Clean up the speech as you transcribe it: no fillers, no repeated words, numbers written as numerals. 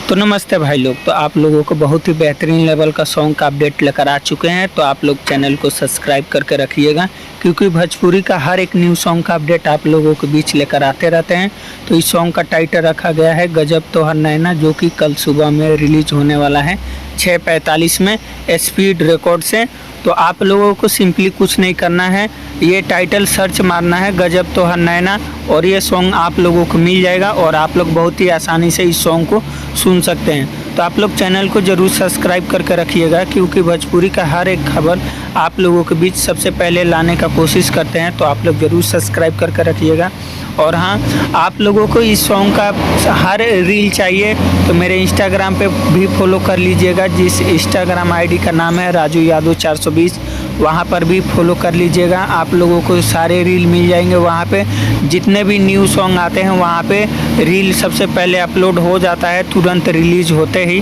तो नमस्ते भाई लोग। तो आप लोगों को बहुत ही बेहतरीन लेवल का सॉन्ग का अपडेट लेकर आ चुके हैं। तो आप लोग चैनल को सब्सक्राइब करके रखिएगा, क्योंकि भोजपुरी का हर एक न्यू सॉन्ग का अपडेट आप लोगों के बीच लेकर आते रहते हैं। तो इस सॉन्ग का टाइटल रखा गया है गजब तोहर नैना, जो कि कल सुबह में रिलीज होने वाला है 6:45 में स्पीड रिकॉर्ड से। तो आप लोगों को सिंपली कुछ नहीं करना है, ये टाइटल सर्च मारना है गजब तोहर नैना, और ये सॉन्ग आप लोगों को मिल जाएगा और आप लोग बहुत ही आसानी से इस सॉन्ग को सुन सकते हैं। तो आप लोग चैनल को ज़रूर सब्सक्राइब करके रखिएगा, क्योंकि भोजपुरी का हर एक खबर आप लोगों के बीच सबसे पहले लाने का कोशिश करते हैं। तो आप लोग ज़रूर सब्सक्राइब करके रखिएगा। और हाँ, आप लोगों को इस सॉन्ग का हर रील चाहिए तो मेरे इंस्टाग्राम पे भी फॉलो कर लीजिएगा, जिस इंस्टाग्राम आईडी का नाम है राजू यादव 420। वहाँ पर भी फॉलो कर लीजिएगा। आप लोगों को सारे रील मिल जाएंगे वहाँ पे। जितने भी न्यू सॉन्ग आते हैं वहाँ पे रील सबसे पहले अपलोड हो जाता है तुरंत रिलीज होते ही।